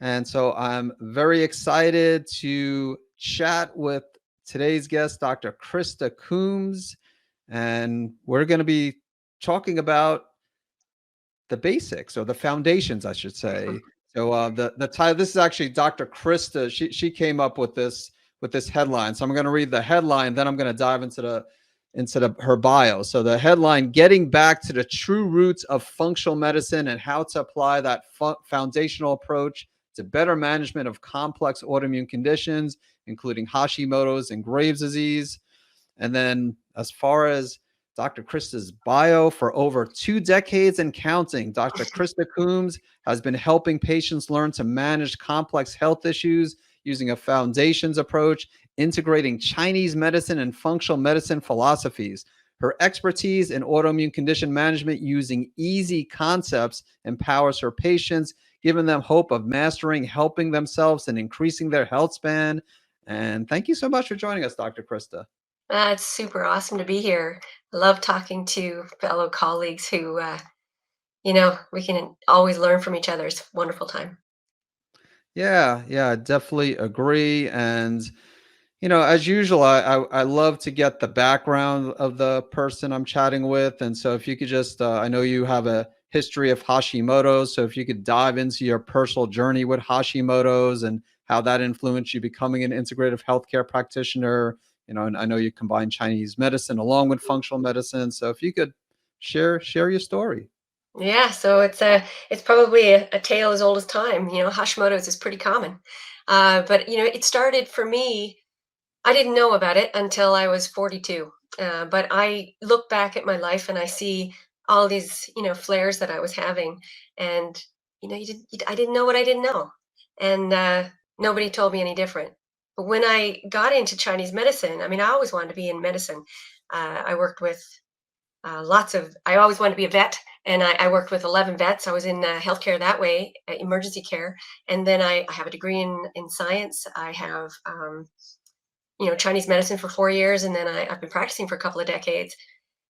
And so I'm very excited to chat with today's guest, Dr. Krista Coombs. And we're going to be talking about the basics or the foundations, I should say. So the title. This is actually Dr. Krista. She came up with this headline. So I'm going to read the headline, then I'm going to dive into her bio. So the headline: Getting Back to the True Roots of Functional Medicine and How to Apply That Foundational Approach to Better Management of Complex Autoimmune Conditions, including Hashimoto's and Graves' disease. And then, as far as Dr. Krista's bio, for over 2 decades and counting, Dr. Krista Coombs has been helping patients learn to manage complex health issues using a foundations approach, integrating Chinese medicine and functional medicine philosophies. Her expertise in autoimmune condition management using easy concepts empowers her patients, giving them hope of mastering, helping themselves, and increasing their health span. And thank you so much for joining us, Dr. Krista. It's super awesome to be here. I love talking to fellow colleagues who, we can always learn from each other. It's a wonderful time. Yeah, I definitely agree. And as usual, I love to get the background of the person I'm chatting with. And so, if you could just, I know you have a history of Hashimoto's, so if you could dive into your personal journey with Hashimoto's and how that influenced you becoming an integrative healthcare practitioner. And I know you combine Chinese medicine along with functional medicine. So, if you could share your story. Yeah, so it's probably a tale as old as time. Hashimoto's is pretty common, but it started for me. I didn't know about it until I was 42. But I look back at my life and I see all these flares that I was having, and I didn't know what I didn't know, and nobody told me any different. But when I got into Chinese medicine, I mean, I always wanted to be in medicine. I worked with I always wanted to be a vet, and I worked with 11 vets. I was in healthcare that way, emergency care. And then I have a degree in science. I have, Chinese medicine for 4 years, and then I've been practicing for a couple of decades.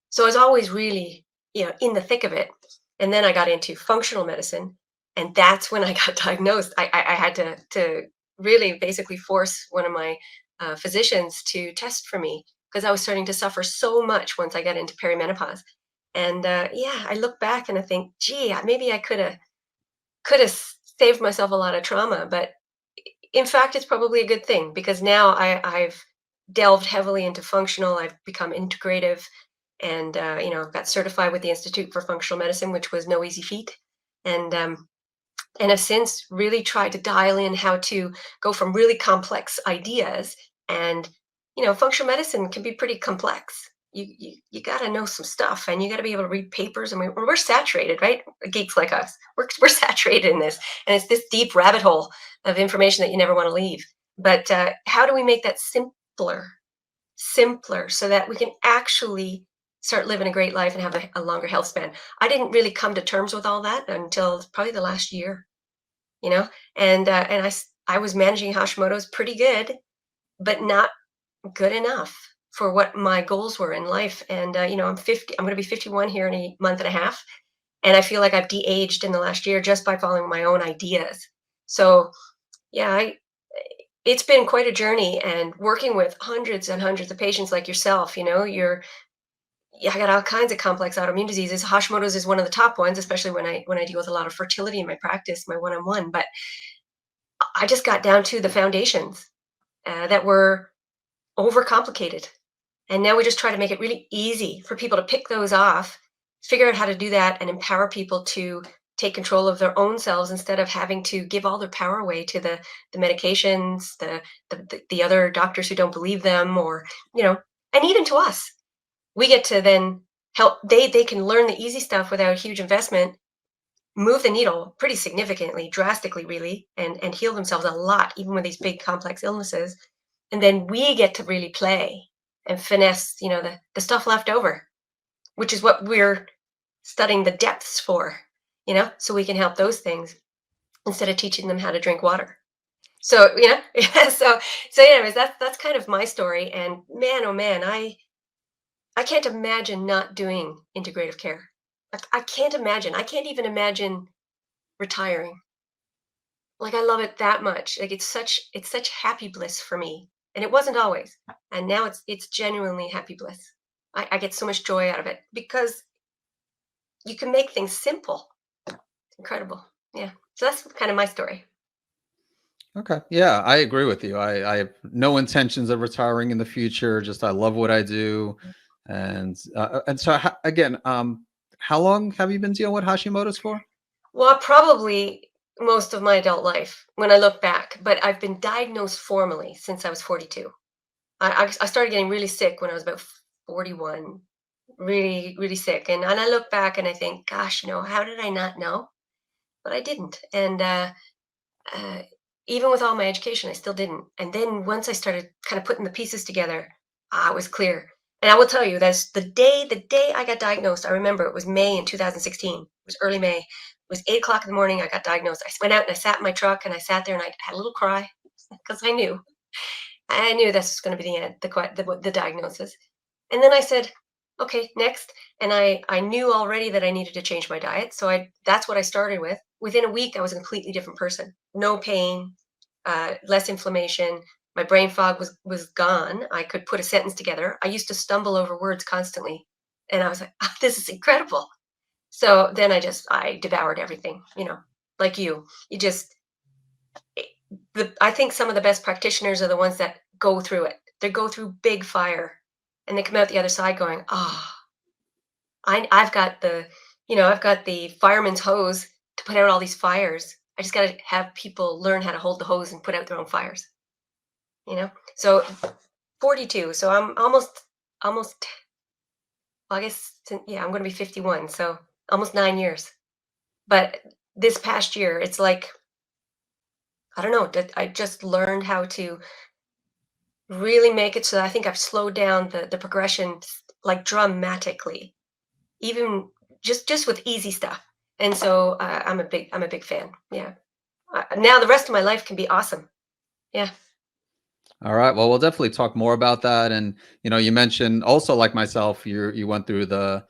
So I was always really, in the thick of it. And then I got into functional medicine, and that's when I got diagnosed. I had to really basically force one of my physicians to test for me because I was starting to suffer so much once I got into perimenopause. And yeah, I look back and I think, gee, maybe I could have saved myself a lot of trauma. But in fact, it's probably a good thing because now I've delved heavily into functional. I've become integrative, and got certified with the Institute for Functional Medicine, which was no easy feat. And have since really tried to dial in how to go from really complex ideas. And functional medicine can be pretty complex. You got to know some stuff, and you got to be able to read papers. And we're saturated, right? Geeks like us, we're saturated in this, and it's this deep rabbit hole of information that you never want to leave. But how do we make that simpler so that we can actually start living a great life and have a longer health span? I didn't really come to terms with all that until probably the last year, you know, and I was managing Hashimoto's pretty good, but not good enough for what my goals were in life. And I'm 50. I'm going to be 51 here in a month and a half, and I feel like I've de-aged in the last year just by following my own ideas. So yeah, it's been quite a journey, and working with hundreds and hundreds of patients like yourself. I got all kinds of complex autoimmune diseases. Hashimoto's is one of the top ones, especially when I deal with a lot of fertility in my practice, my one-on-one. But I just got down to the foundations that were overcomplicated. And now we just try to make it really easy for people to pick those off, figure out how to do that, and empower people to take control of their own selves instead of having to give all their power away to the medications, the other doctors who don't believe them, or, and even to us. We get to then help. They can learn the easy stuff without huge investment, move the needle pretty significantly, drastically, really, and heal themselves a lot, even with these big complex illnesses. And then we get to really play and finesse, the stuff left over, which is what we're studying the depths for, so we can help those things instead of teaching them how to drink water. So, yeah, so anyways, that's kind of my story. And man, oh man, I can't imagine not doing integrative care. I can't imagine. I can't even imagine retiring Like, I love it that much. Like, it's such happy bliss for me, and it wasn't always, and now it's genuinely happy bliss. I get so much joy out of it because you can make things simple. It's incredible. Yeah. So that's kind of my story. Okay. Yeah, I agree with you. I have no intentions of retiring in the future. Just I love what I do, and so again, how long have you been dealing with Hashimoto's for? Well, probably most of my adult life when I look back, but I've been diagnosed formally since I was 42. I started getting really sick when I was about 41, really, really sick. And I look back and I think, gosh, how did I not know? But I didn't. And uh, even with all my education, I still didn't. And then once I started kind of putting the pieces together, it was clear. And I will tell you, that's the day I got diagnosed. I remember it was May in 2016. It was early May. It was 8 o'clock in the morning. I got diagnosed. I went out and I sat in my truck and I sat there and I had a little cry because I knew this was going to be the end, the diagnosis. And then I said, okay, next. And I knew already that I needed to change my diet. So that's what I started with. Within a week, I was a completely different person. No pain, less inflammation. My brain fog was gone. I could put a sentence together. I used to stumble over words constantly. And I was like, "Ah, this is incredible." So then I devoured everything, like you. You just I think some of the best practitioners are the ones that go through it. They go through big fire and they come out the other side going, "Ah, I've got the fireman's hose to put out all these fires. I just got to have people learn how to hold the hose and put out their own fires." So 42. So I'm almost, well, I guess, yeah, I'm going to be 51. So almost 9 years. But this past year, it's like, I don't know, I just learned how to really make it so that I think I've slowed down the progression like dramatically, even just with easy stuff. And so I'm a big fan. Yeah. Now the rest of my life can be awesome. Yeah. All right. Well, we'll definitely talk more about that. And you mentioned also, like myself, you went through the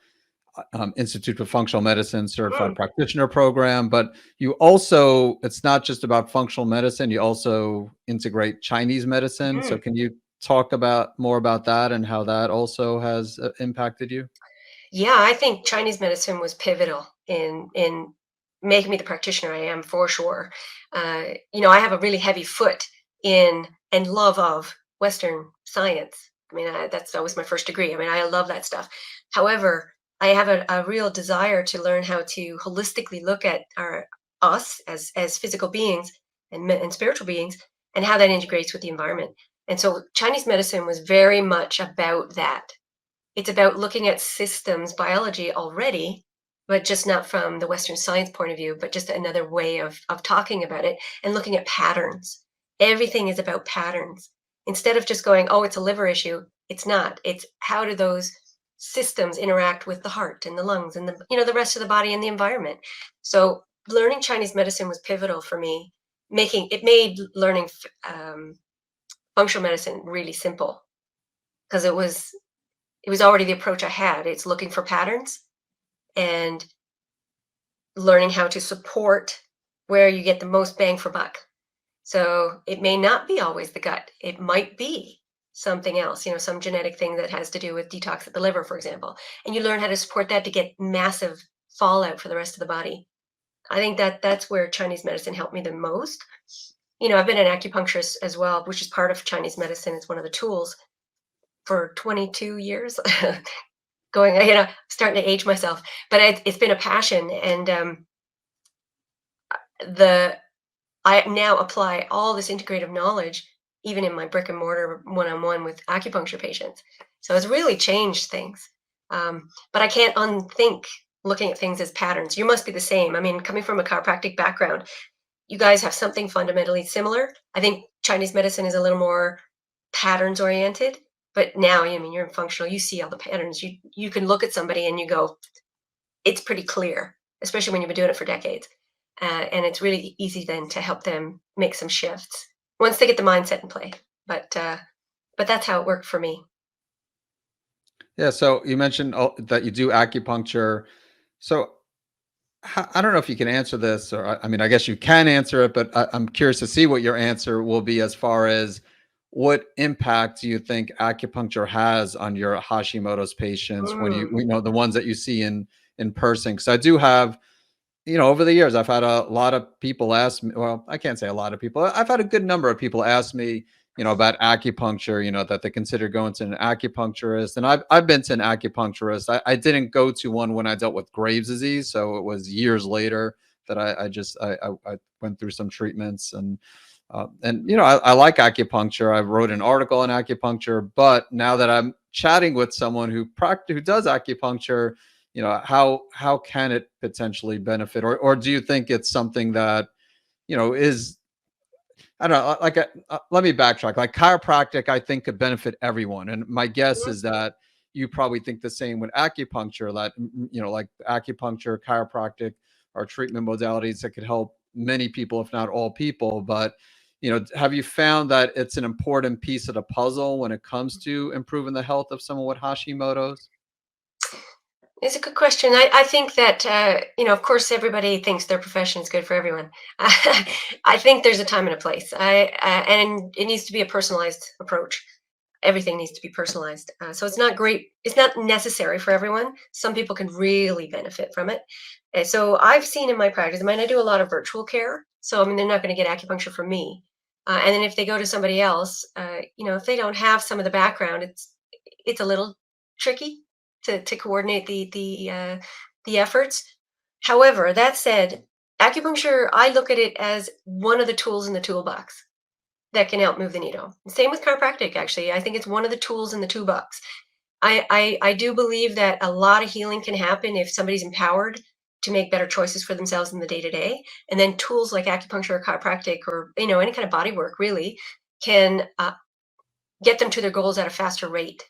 Institute for Functional Medicine Mm, Certified Practitioner Program, but you also, it's not just about functional medicine, you also integrate Chinese medicine. So mhm. can you talk about more about that and how that also has impacted you? Yeah, I think Chinese medicine was pivotal in making me the practitioner I am for sure. I have a really heavy foot in and love of Western science. I mean, that was my first degree. I mean, I love that stuff. However, I have a real desire to learn how to holistically look at our us as physical beings and spiritual beings, and how that integrates with the environment. And so Chinese medicine was very much about that. It's about looking at systems biology already, but just not from the Western science point of view, but just another way of talking about it and looking at patterns. Everything is about patterns. Instead of just going, oh, it's a liver issue, it's not. It's how do those systems interact with the heart and the lungs and the rest of the body and the environment. So learning Chinese medicine was pivotal for me. Making it made learning functional medicine really simple because it was already the approach I had. It's looking for patterns and learning how to support where you get the most bang for buck. So it may not be always the gut. It might be something else, some genetic thing that has to do with detox of the liver, for example. And you learn how to support that to get massive fallout for the rest of the body. I think that's where Chinese medicine helped me the most. I've been an acupuncturist as well, which is part of Chinese medicine. It's one of the tools for 22 years. Going, starting to age myself, but it's been a passion, and the I now apply all this integrative knowledge even in my brick and mortar one-on-one with acupuncture patients. So it's really changed things. But I can't unthink looking at things as patterns. You must be the same. I mean, coming from a chiropractic background, you guys have something fundamentally similar. I think Chinese medicine is a little more patterns oriented, but now, I mean, you're in functional, you see all the patterns. You can look at somebody and you go, it's pretty clear, especially when you've been doing it for decades. And it's really easy then to help them make some shifts once they get the mindset in play. But that's how it worked for me. Yeah. So you mentioned that you do acupuncture. So I don't know if you can answer this, or I mean, I guess you can answer it, but I'm curious to see what your answer will be as far as what impact do you think acupuncture has on your Hashimoto's patients when Mm, we know the ones that you see in person? Because I do have, over the years, I've had a lot of people ask me. Well, I can't say a lot of people. I've had a good number of people ask me, about acupuncture. That they consider going to an acupuncturist, and I've been to an acupuncturist. I didn't go to one when I dealt with Graves' disease, so it was years later that I went through some treatments, and I like acupuncture. I wrote an article on acupuncture, but now that I'm chatting with someone who does acupuncture, how can it potentially benefit, or do you think it's something that is, I don't know, like, let me backtrack. Like chiropractic, I think could benefit everyone, and my guess mhm. is that you probably think the same with acupuncture. That like acupuncture, chiropractic are treatment modalities that could help many people, if not all people. But have you found that it's an important piece of the puzzle when it comes to improving the health of someone with Hashimoto's? It's a good question. I think that, of course, everybody thinks their profession is good for everyone. I think there's a time and a place. And it needs to be a personalized approach. Everything needs to be personalized. So it's not great. It's not necessary for everyone. Some people can really benefit from it. And so I've seen in my practice, I mean, I do a lot of virtual care. So, I mean, they're not going to get acupuncture from me. And then if they go to somebody else, if they don't have some of the background, it's a little tricky to coordinate the efforts. However, that said, acupuncture, I look at it as one of the tools in the toolbox that can help move the needle. Same with chiropractic, actually. I think it's one of the tools in the toolbox. I do believe that a lot of healing can happen if somebody's empowered to make better choices for themselves in the day to day. And then tools like acupuncture or chiropractic or any kind of body work really can get them to their goals at a faster rate.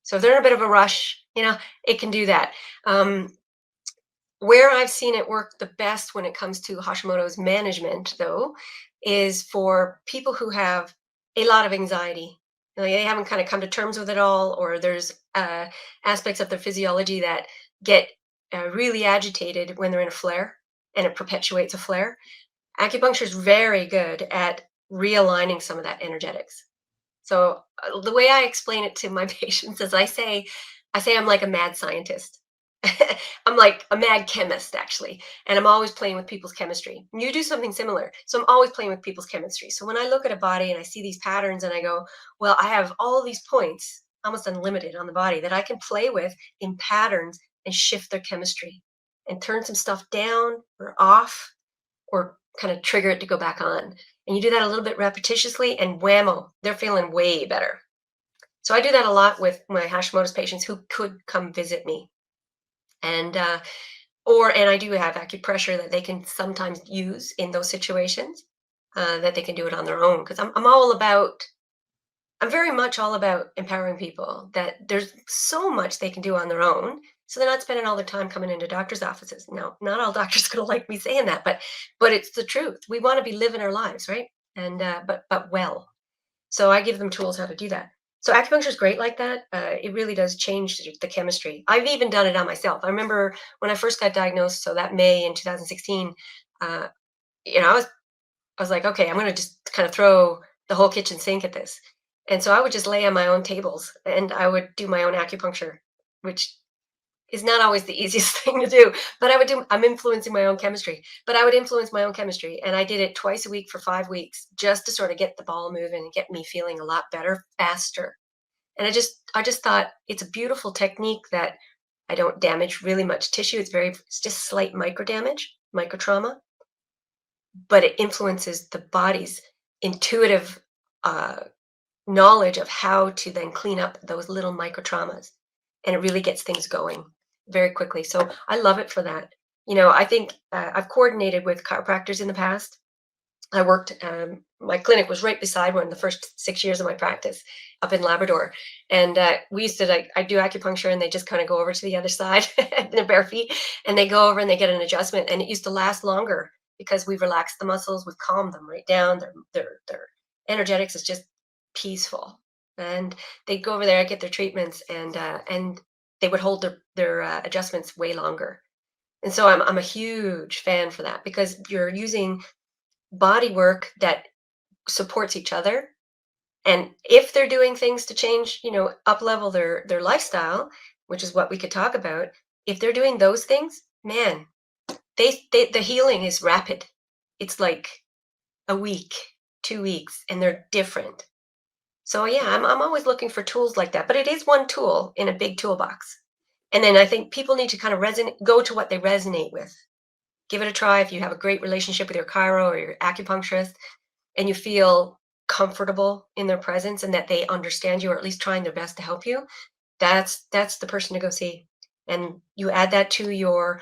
So if they're in a bit of a rush, it can do that. Um, where I've seen it work the best when it comes to Hashimoto's management, though, is for people who have a lot of anxiety. They haven't kind of come to terms with it all, or there's aspects of their physiology that get really agitated when they're in a flare, and it perpetuates a flare. Acupuncture is very good at realigning some of that energetics. So the way I explain it to my patients is I say I'm like a mad scientist. I'm like a mad chemist actually, and I'm always playing with people's chemistry. You do something similar. So I'm always playing with people's chemistry. So when I look at a body and I see these patterns and I go, well, I have all these points, almost unlimited on the body that I can play with in patterns and shift their chemistry and turn some stuff down or off or kind of trigger it to go back on. And you do that a little bit repetitiously, and whammo, they're feeling way better. So I do that a lot with my Hashimoto's patients who could come visit me. And and I do have acupressure that they can sometimes use in those situations, that they can do it on their own. Because I'm very much all about empowering people that there's so much they can do on their own. So they're not spending all their time coming into doctors' offices. Now, not all doctors going to like me saying that, but it's the truth. We want to be living our lives, right? And but well. So I give them tools how to do that. So acupuncture is great like that. It really does change the chemistry. I've even done it on myself. I remember when I first got diagnosed. So that May in 2016, uh, I was like, okay, I'm going to just kind of throw the whole kitchen sink at this. And so I would just lay on my own tables and I would do my own acupuncture, which is not always the easiest thing to do, but I'm influencing my own chemistry, but I would influence my own chemistry. And I did it twice a week for 5 weeks just to sort of get the ball moving and get me feeling a lot better faster. And I just thought it's a beautiful technique that I don't damage really much tissue. It's just slight micro damage, micro trauma, but it influences the body's intuitive uh, knowledge of how to then clean up those little micro traumas. And it really gets things going very quickly. So I love it for that. I think I've coordinated with chiropractors in the past. I worked, my clinic was right beside one the first 6 years of my practice up in Labrador. And we used to, like, I do acupuncture and they just kind of go over to the other side in their bare feet and they go over and they get an adjustment. And it used to last longer because we've relaxed the muscles, we've calmed them right down. Their energetics is just peaceful. And they go over there, get their treatments, and they would hold their adjustments way longer. And so I'm a huge fan for that because you're using body work that supports each other. And if they're doing things to change, up level their lifestyle, which is what we could talk about, if they're doing those things, man, the healing is rapid. It's like a week, 2 weeks, and they're different. So yeah, I'm always looking for tools like that, but it is one tool in a big toolbox. And then I think people need to kind of go to what they resonate with. Give it a try if you have a great relationship with your chiro or your acupuncturist and you feel comfortable in their presence and that they understand you or at least trying their best to help you. That's the person to go see. And you add that to your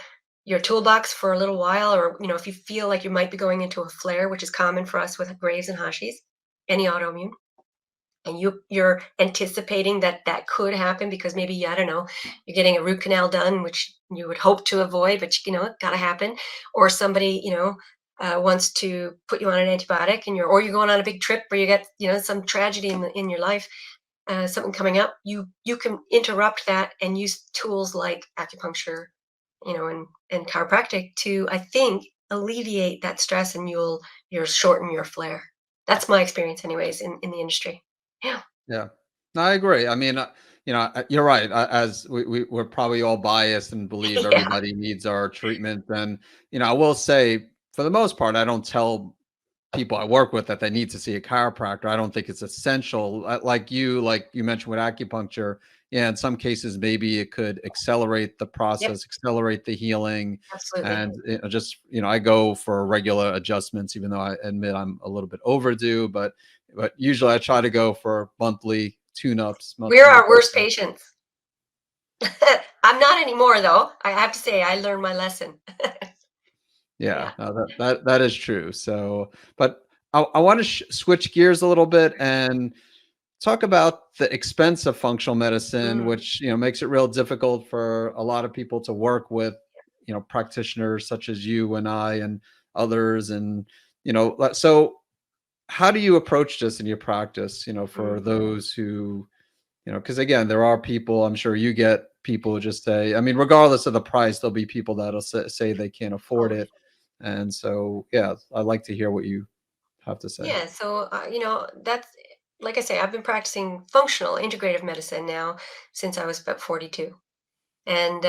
toolbox for a little while, or if you feel like you might be going into a flare, which is common for us with Graves and Hashis, any autoimmune, and you're anticipating that that could happen because maybe, I don't know, you're getting a root canal done, which you would hope to avoid, but it got to happen. Or somebody wants to put you on an antibiotic, and you're going on a big trip, or you get some tragedy in your life, something coming up. You can interrupt that and use tools like acupuncture, and chiropractic to, I think, alleviate that stress, and you'll shorten your flare. That's my experience anyways in the industry. Yeah. Yeah. No, I agree. I mean, you're right. As we're probably all biased and believe Yeah, everybody needs our treatment. And, I will say for the most part, I don't tell people I work with that they need to see a chiropractor. I don't think it's essential. Like you mentioned with acupuncture. Yeah, in some cases, maybe it could accelerate the yep, process, accelerate the healing. absolutely. And I go for regular adjustments, even though I admit I'm a little bit overdue, but usually I try to go for monthly tune-ups, We're monthly our worst adjustments. patients. I'm not anymore, though. I have to say, I learned my lesson. Yeah, Yeah. no, that is true. So, but I want to switch gears a little bit and talk about the expense of functional medicine, Mm, which makes it real difficult for a lot of people to work with, practitioners such as you and I and others. And so how do you approach this in your practice? For mm. those who because again, there are people, I'm sure you get people who just say, I mean, regardless of the price, there'll be people that'll say they can't afford Oh, it. And so, yeah, I'd like to hear what you have to say. yeah. So, that's like I say, I've been practicing functional integrative medicine now since I was about 42. And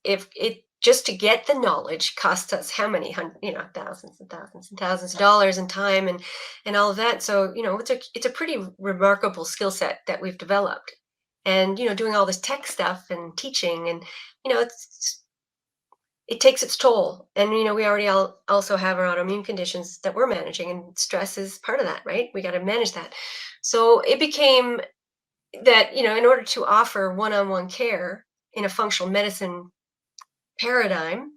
if it just to get the knowledge costs us how many thousands and thousands and thousands of dollars in time and all of that. So it's a pretty remarkable skill set that we've developed, and doing all this tech stuff and teaching, and it takes its toll. And we already also have our autoimmune conditions that we're managing, and stress is part of that, right? We got to manage that. So it became that in order to offer one-on-one care in a functional medicine paradigm,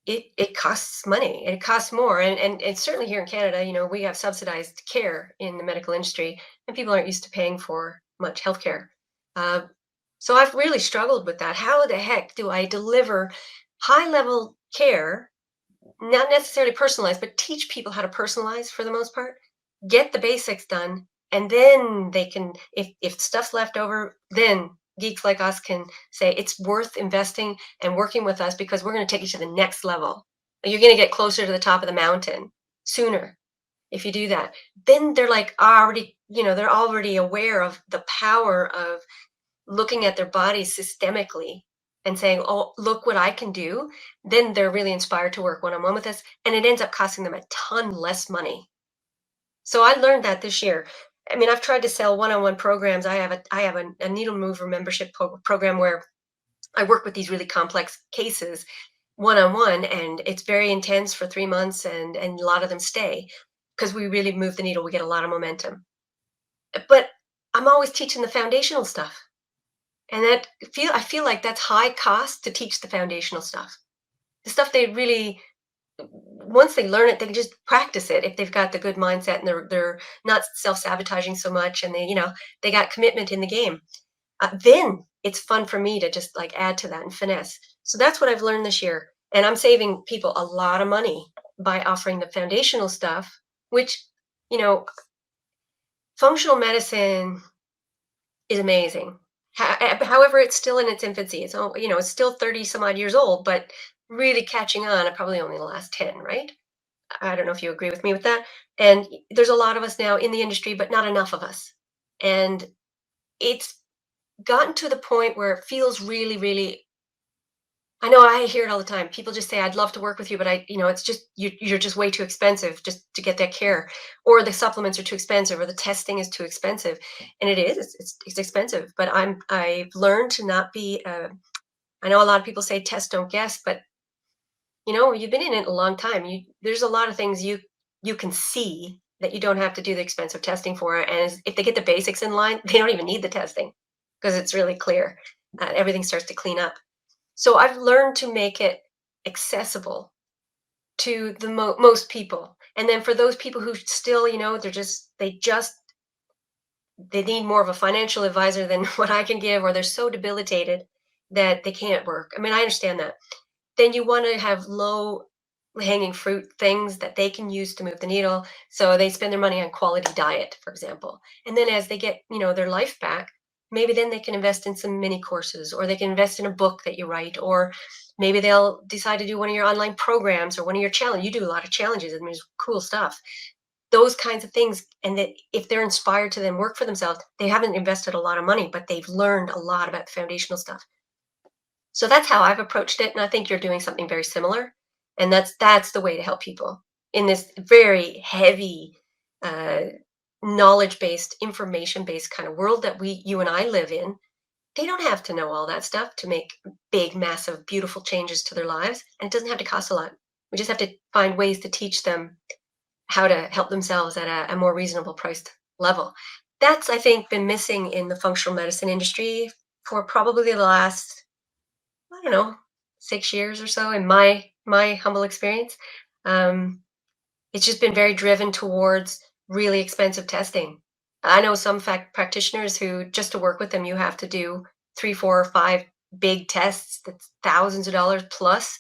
it costs money. It costs more, and certainly here in Canada, we have subsidized care in the medical industry, and people aren't used to paying for much healthcare. Uh, so I've really struggled with that. How the heck do I deliver high level care, not necessarily personalized, but teach people how to personalize for the most part, get the basics done, and then they can, if stuff's left over, then geeks like us can say it's worth investing and working with us because we're going to take you to the next level. You're going to get closer to the top of the mountain sooner if you do that. Then they're like already, they're already aware of the power of looking at their bodies systemically and saying, "Oh, look what I can do." Then they're really inspired to work one-on-one with us, and it ends up costing them a ton less money. So I learned that this year. I mean, I've tried to sell one-on-one programs. I have a needle mover membership program where I work with these really complex cases one-on-one, and it's very intense for 3 months, and a lot of them stay because we really move the needle. We get a lot of momentum. But I'm always teaching the foundational stuff. And I feel like that's high cost to teach the foundational stuff. The stuff they really, once they learn it, they can just practice it if they've got the good mindset and they're not self-sabotaging so much, and they got commitment in the game. Then it's fun for me to just like add to that and finesse. So that's what I've learned this year. And I'm saving people a lot of money by offering the foundational stuff, which, you know, functional medicine is amazing. However, it's still in its infancy. It's still 30 some odd years old, but really catching on probably only the last 10, right? I don't know if you agree with me with that. And there's a lot of us now in the industry, but not enough of us. And it's gotten to the point where it feels really, really. I know I hear it all the time. People just say, "I'd love to work with you, but it's just you're just way too expensive just to get that care, or the supplements are too expensive, or the testing is too expensive." And it is. It's expensive. But I've learned to not be. I know a lot of people say test, don't guess, but you've been in it a long time. There's a lot of things you can see that you don't have to do the expensive testing for, and if they get the basics in line, they don't even need the testing because it's really clear. Everything starts to clean up. So I've learned to make it accessible to the most people, and then for those people who still, they need more of a financial advisor than what I can give, or they're so debilitated that they can't work. I mean, I understand that. Then you want to have low hanging fruit things that they can use to move the needle. So they spend their money on quality diet, for example. And then as they get, their life back, maybe then they can invest in some mini courses, or they can invest in a book that you write, or maybe they'll decide to do one of your online programs or one of your challenges. You do a lot of challenges, and there's cool stuff. Those kinds of things. And that if they're inspired to then work for themselves, they haven't invested a lot of money, but they've learned a lot about the foundational stuff. So that's how I've approached it, and I think you're doing something very similar. And that's the way to help people in this very heavy, uh, knowledge-based, information-based kind of world that you and I live in. They don't have to know all that stuff to make big, massive, beautiful changes to their lives, and it doesn't have to cost a lot. We just have to find ways to teach them how to help themselves at a more reasonable priced level. That's, I think, been missing in the functional medicine industry for probably the last, I don't know, 6 years or so in my humble experience. Um, it's just been very driven towards really expensive testing. I know some fact practitioners who, just to work with them, you have to do 3, 4, or 5 big tests. That's thousands of dollars plus.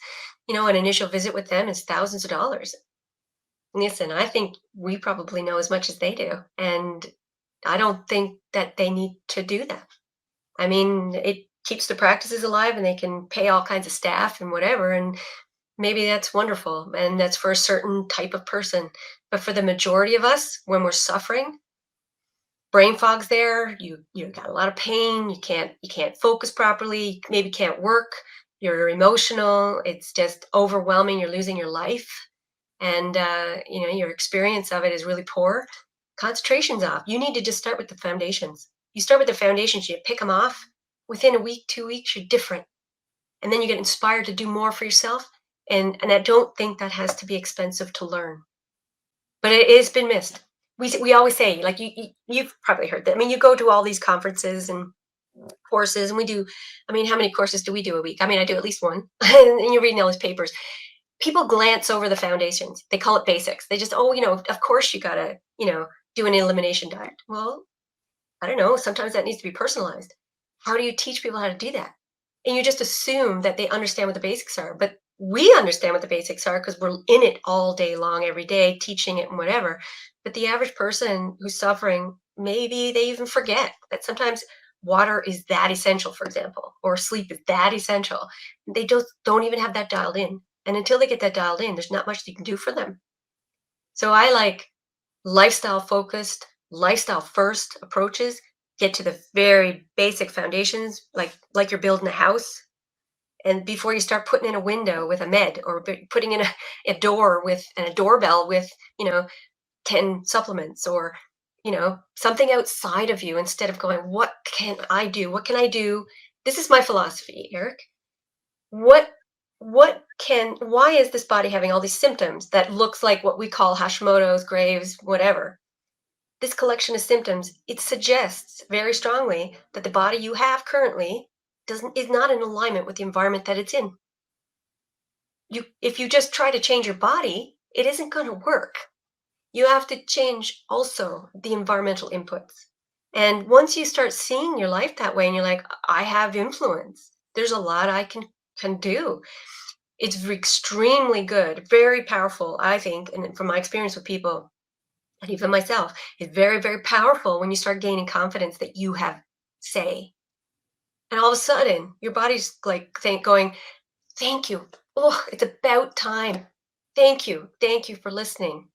An initial visit with them is thousands of dollars. Listen, I think we probably know as much as they do, and I don't think that they need to do that. I mean, it keeps the practices alive, and they can pay all kinds of staff and whatever. And maybe that's wonderful. And that's for a certain type of person. But for the majority of us, when we're suffering, brain fog's there, you got a lot of pain, you can't focus properly, you maybe can't work, you're emotional, it's just overwhelming, you're losing your life. And your experience of it is really poor. Concentration's off. You need to just start with the foundations. You start with the foundations, you pick them off. Within a week, 2 weeks, you're different. And then you get inspired to do more for yourself. And I don't think that has to be expensive to learn. But it has been missed. We always say, like, you've probably heard that. I mean, you go to all these conferences and courses, and we do. I mean, how many courses do we do a week? I mean, I do at least one. And you're reading all these papers. People glance over the foundations. They call it basics. They just, oh, of course you gotta, do an elimination diet. Well, I don't know. Sometimes that needs to be personalized. How do you teach people how to do that? And you just assume that they understand what the basics are. But we understand what the basics are because we're in it all day long, every day, teaching it and whatever. But the average person who's suffering, maybe they even forget that sometimes water is that essential, for example, or sleep is that essential. They just don't even have that dialed in. And until they get that dialed in, there's not much you can do for them. So I like lifestyle focused, lifestyle first approaches. Get to the very basic foundations, like you're building a house. And before you start putting in a window with a med, or putting in a door with, and a doorbell with, 10 supplements, or something outside of you, instead of going, what can I do, what can I do? This is my philosophy, Eric. Why is this body having all these symptoms that looks like what we call Hashimoto's, Graves, whatever? This collection of symptoms, it suggests very strongly that the body you have currently is not in alignment with the environment that it's in. If you just try to change your body, it isn't going to work. You have to change also the environmental inputs. And once you start seeing your life that way, and you're like, I have influence, there's a lot I can do. It's extremely good, very powerful, I think, and from my experience with people, and even myself, it's very, very powerful when you start gaining confidence that you have say. And all of a sudden, your body's like going, thank you. Oh, it's about time. Thank you. Thank you for listening.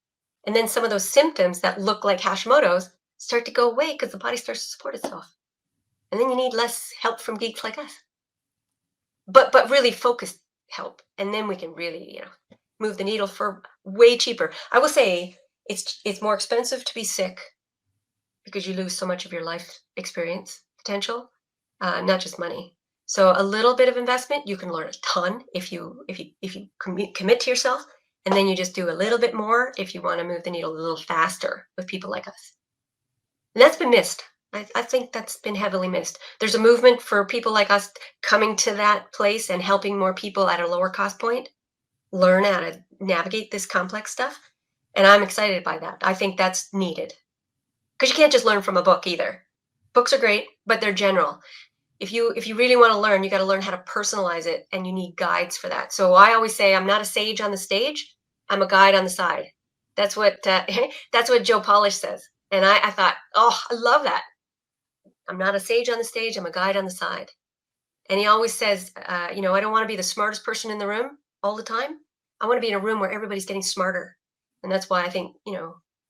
And then some of those symptoms that look like Hashimoto's start to go away because the body starts to support itself. And then you need less help from geeks like us. But really focused help. And then we can really, move the needle for way cheaper. I will say it's more expensive to be sick because you lose so much of your life experience potential, not just money. So a little bit of investment, you can learn a ton if you commit to yourself, and then you just do a little bit more if you want to move the needle a little faster with people like us. And that's been missed. I think that's been heavily missed. There's a movement for people like us coming to that place and helping more people at a lower cost point learn how to navigate this complex stuff. And I'm excited by that. I think that's needed because you can't just learn from a book either. Books are great, but they're general. If you really want to learn, you got to learn how to personalize it, and you need guides for that. So I always say I'm not a sage on the stage, I'm a guide on the side. That's what that's what Joe Polish says. And I thought, oh, I love that. I'm not a sage on the stage, I'm a guide on the side. And he always says, I don't want to be the smartest person in the room all the time. I want to be in a room where everybody's getting smarter. And that's why I think,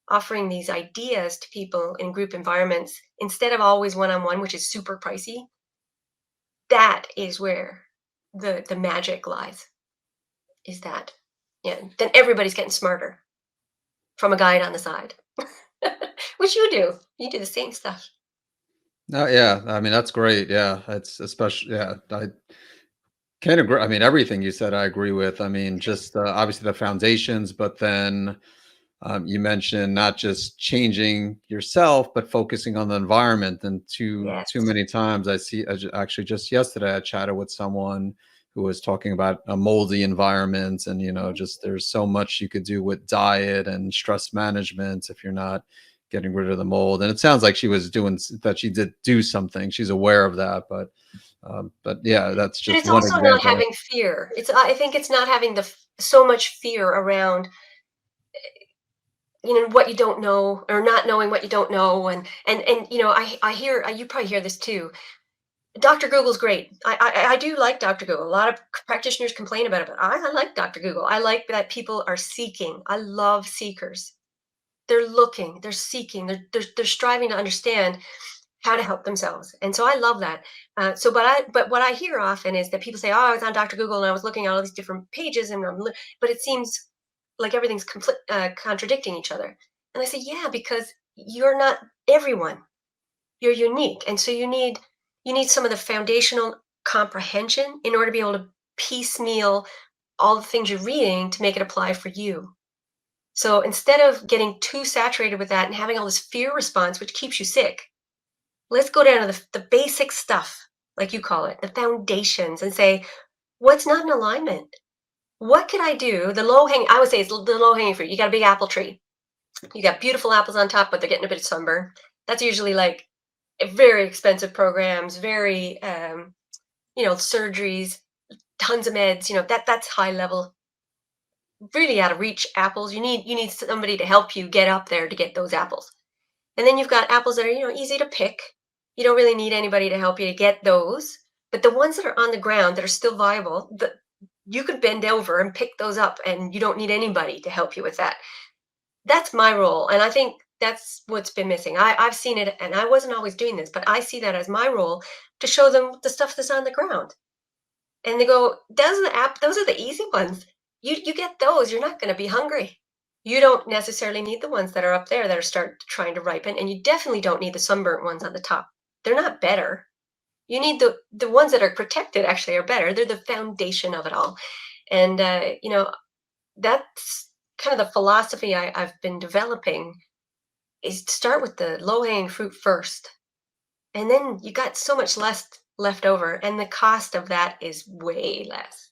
offering these ideas to people in group environments instead of always one-on-one, which is super pricey, that is where the magic lies. Is that, yeah, then everybody's getting smarter from a guide on the side, which you do. You do the same stuff. No, yeah. I mean, that's great. Yeah. It's especially, yeah. I can't agree. I mean, everything you said, I agree with. I mean, just obviously the foundations, but then you mentioned not just changing yourself, but focusing on the environment. And too Yes. many times actually just yesterday, I chatted with someone who was talking about a moldy environment, and Mhm. just there's so much you could do with diet and stress management if you're not getting rid of the mold. And it sounds like she was doing that. She did do something. She's aware of that, but yeah, that's But just it's one also not example. having fear. I think it's not having so much fear around, what you don't know, or not knowing what you don't know. And I hear, you probably hear this too. Dr. Google's great. I do like Dr. Google. A lot of practitioners complain about it, but I like Dr. Google. I like that people are seeking. I love seekers. They're looking, they're seeking, they're striving to understand how to help themselves. And so I love that. But what I hear often is that people say, "Oh, I was on Dr. Google and I was looking at all these different pages, and but it seems like everything's contradicting each other." And I say, "Yeah, because you're not everyone. You're unique, and so you need some of the foundational comprehension in order to be able to piecemeal all the things you're reading to make it apply for you." So instead of getting too saturated with that and having all this fear response, which keeps you sick, let's go down to the basic stuff, like you call it, the foundations, and say, what's not in alignment? What could I do? I would say it's the low hanging fruit. You got a big apple tree. You got beautiful apples on top, but they're getting a bit of sunburn. That's usually like very expensive programs, very, surgeries, tons of meds, that's high level, really out of reach apples. You need somebody to help you get up there to get those apples. And then you've got apples that are, easy to pick. You don't really need anybody to help you to get those. But the ones that are on the ground that are still viable, you could bend over and pick those up, and you don't need anybody to help you with that. That's my role. And I think that's what's been missing. I've seen it, and I wasn't always doing this, but I see that as my role to show them the stuff that's on the ground. And they go, those are the easy ones. You get those, you're not going to be hungry. You don't necessarily need the ones that are up there that are trying to ripen, and you definitely don't need the sunburnt ones on the top. They're not better. You need the ones that are protected actually are better. They're the foundation of it all. And that's kind of the philosophy I've been developing, is to start with the low hanging fruit first. And then you got so much less left over, and the cost of that is way less.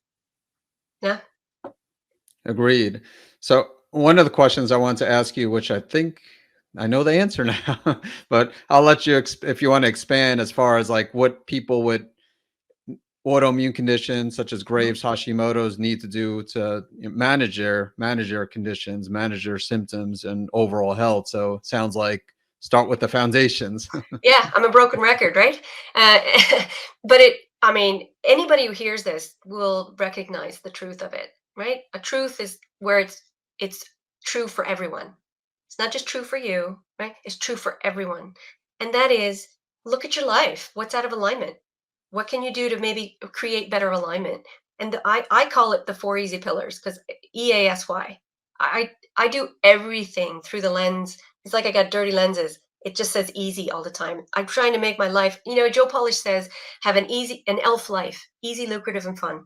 Yeah. Agreed. So one of the questions I want to ask you, which I think I know the answer now, but I'll let you if you want to expand as far as like what people with autoimmune conditions such as Mhm. Graves, Hashimoto's need to do to manage their conditions, manage their symptoms, and overall health. So it sounds like start with the foundations. Yeah, I'm a broken record, right? Uh, but I mean, anybody who hears this will recognize the truth of it, right? A truth is where it's true for everyone. It's not just true for you, right? It's true for everyone. And that is, look at your life. What's out of alignment? What can you do to maybe create better alignment? And I call it the four easy pillars, because EASY. I do everything through the lens. It's like I got dirty lenses. It just says easy all the time. I'm trying to make my life, Joe Polish says, have an elf life, easy, lucrative, and fun.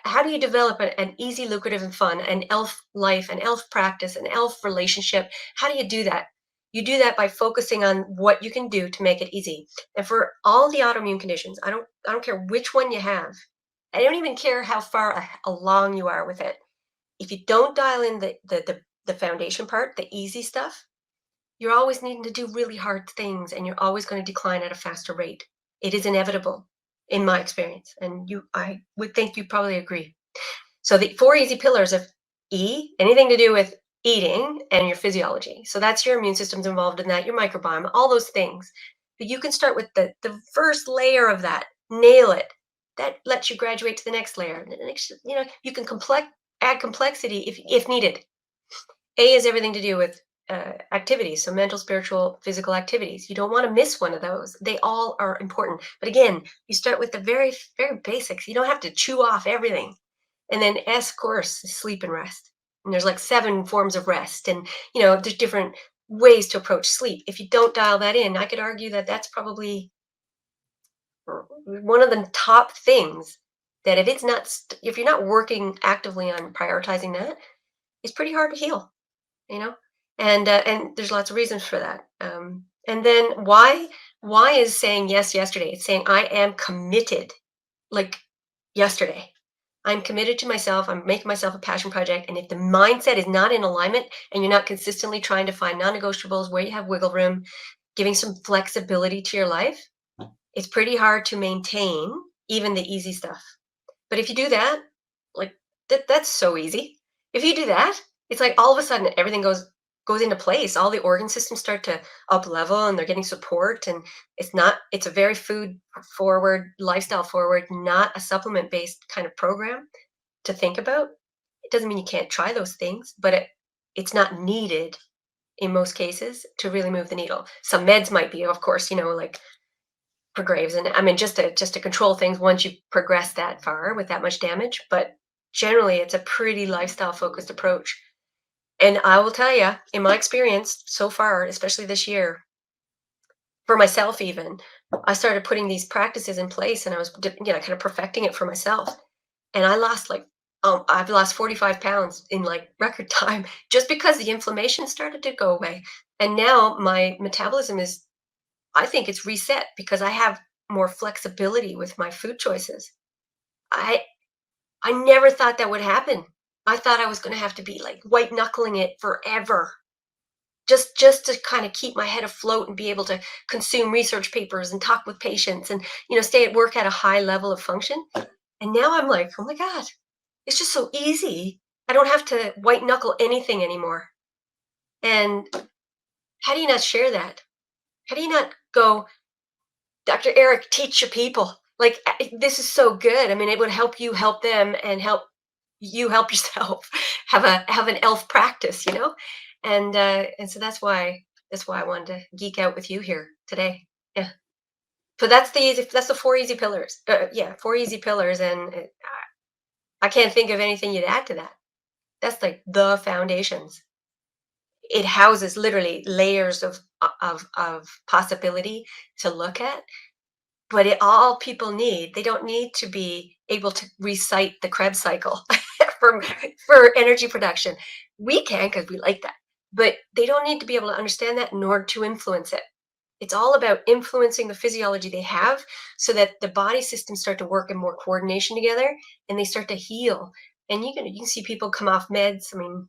How do you develop an easy, lucrative, and fun, an elf life, an elf practice, an elf relationship? How do you do that? You do that by focusing on what you can do to make it easy. And for all the autoimmune conditions, I don't care which one you have. I don't even care how far along you are with it. If you don't dial in the foundation part, the easy stuff, you're always needing to do really hard things, and you're always going to decline at a faster rate. It is inevitable in my experience. And I would think you probably agree. So the four easy pillars of anything to do with eating and your physiology. So that's your immune system's involved in that, your microbiome, all those things. But you can start with the first layer of that, nail it. That lets you graduate to the next layer. The next, you can add complexity if needed. A is everything to do with activities, so mental, spiritual, physical activities. You don't want to miss one of those. They all are important. But again, you start with the very, very basics. You don't have to chew off everything. And then S, of course, is sleep and rest. And there's like 7 forms of rest. And, there's different ways to approach sleep. If you don't dial that in, I could argue that that's probably one of the top things that if you're not working actively on prioritizing that, it's pretty hard to heal, you know and there's lots of reasons for that. And then why is saying yes yesterday. It's saying I am committed, like yesterday. I'm committed to myself. I'm making myself a passion project. And if the mindset is not in alignment, and you're not consistently trying to find non-negotiables where you have wiggle room, giving some flexibility to your life, it's pretty hard to maintain even the easy stuff. But if you do that, like that's so easy. If you do that, it's like all of a sudden everything goes into place. All the organ systems start to up level, and they're getting support. And it's a very food forward, lifestyle forward, not a supplement based kind of program to think about. It doesn't mean you can't try those things, but it's not needed in most cases to really move the needle. Some meds might be, of course, like for Graves, and I mean just to control things once you progress that far with that much damage. But generally, it's a pretty lifestyle focused approach. And I will tell you, in my experience so far, especially this year, for myself even, I started putting these practices in place, and I was, kind of perfecting it for myself. And I've lost 45 pounds in like record time, just because the inflammation started to go away. And now my metabolism I think it's reset because I have more flexibility with my food choices. I I never thought that would happen. I thought I was going to have to be like white knuckling it forever, just to kind of keep my head afloat and be able to consume research papers and talk with patients, and stay at work at a high level of function. And now I'm like, oh my god, it's just so easy. I don't have to white knuckle anything anymore. And how do you not share that? How do you not go, Dr. Eric, teach your people? Like, this is so good. I mean, it would help you help them, and help you help yourself have an elf practice, and so that's why I wanted to geek out with you here today. Yeah. So that's the four easy pillars. Yeah, four easy pillars, and I can't think of anything you'd add to that. That's like the foundations. It houses literally layers of possibility to look at. But all people need, they don't need to be able to recite the Krebs cycle for for energy production. We can, because we like that, but they don't need to be able to understand that in order to influence it. It's all about influencing the physiology they have, so that the body systems start to work in more coordination together, and they start to heal. And you can see people come off meds. I mean,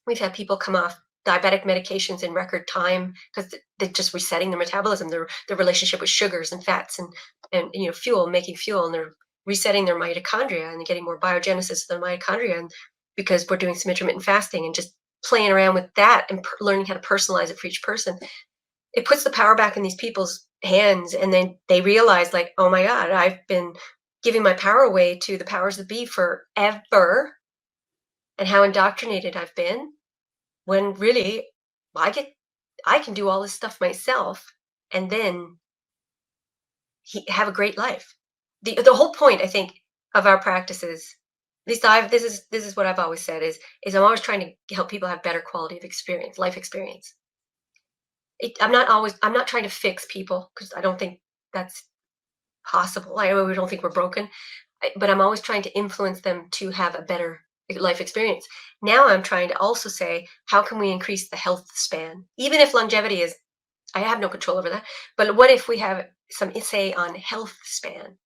we've had people come off diabetic medications in record time because they're just resetting their metabolism, their relationship with sugars and fats, and fuel, making fuel, and they're resetting their mitochondria, and getting more biogenesis of their mitochondria. And because we're doing some intermittent fasting and just playing around with that and learning how to personalize it for each person, it puts the power back in these people's hands, and then they realize, like, oh my god, I've been giving my power away to the powers that be forever, and how indoctrinated I've been, when really I can do all this stuff myself, and then have a great life. The whole point, I think, of our practices, at least this is what I've always said, is I'm always trying to help people have better quality of experience, life experience. I'm not trying to fix people, because I don't think that's possible. I really don't think we're broken, but I'm always trying to influence them to have a better life experience. Now I'm trying to also say, how can we increase the health span? Even if longevity is, I have no control over that, but what if we have some say on health span?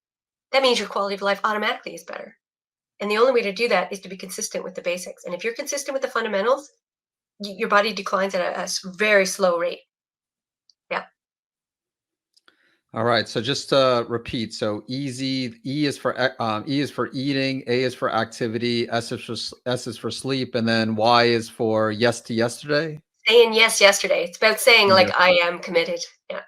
That means your quality of life automatically is better. And the only way to do that is to be consistent with the basics. And if you're consistent with the fundamentals, your body declines at a very slow rate. Yeah. All right. So just to repeat, so easy. E is for eating. A is for activity. S is for sleep, and then Y is for yes to yesterday. Saying yes yesterday. It's about saying, like, Yes. I am committed. Yeah.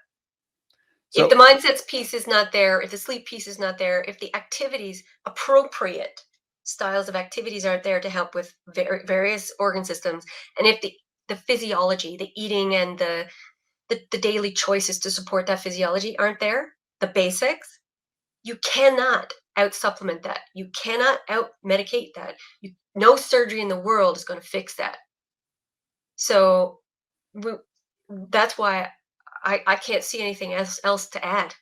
If the So mindset's piece is not there, if the sleep piece is not there, if the activities, appropriate styles of activities aren't there to help with various organ systems, and if the physiology, the eating, and the daily choices to support that physiology aren't there, the basics, you cannot out supplement that. You cannot out medicate that. No surgery in the world is going to fix that. So we, that's why I can't see anything else to add.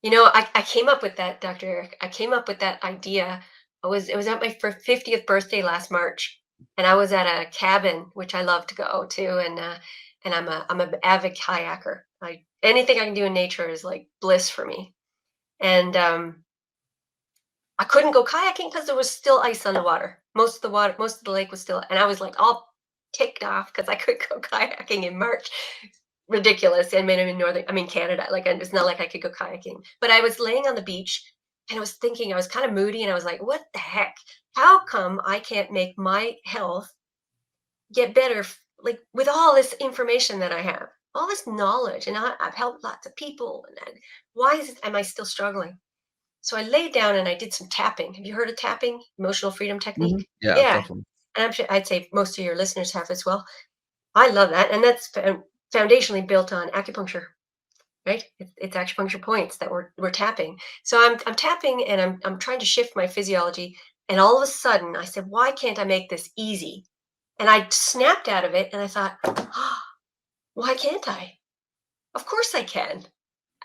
I came up with that, Dr. Eric. I came up with that idea. It was at my 50th birthday last March, and I was at a cabin which I love to go to, and I'm an avid kayaker. Like, anything I can do in nature is like bliss for me. And I couldn't go kayaking because there was still ice on the water. Most of the lake was still, and I was like all ticked off because I couldn't go kayaking in March. Ridiculous. I mean, I'm in Canada. Like, it's not like I could go kayaking. But I was laying on the beach, and I was thinking, I was kind of moody, and I was like, what the heck? How come I can't make my health get better, like, with all this information that I have, all this knowledge, and I've helped lots of people, and am I still struggling? So I laid down and I did some tapping. Have you heard of tapping? Emotional freedom technique? yeah, Yeah. definitely. And I'm sure I'd say most of your listeners have as well. I love that. And that's foundationally built on acupuncture, right? It's acupuncture points that we're tapping. So I'm tapping, and I'm trying to shift my physiology. And all of a sudden I said, why can't I make this easy? And I snapped out of it, and I thought, oh, why can't I? Of course I can.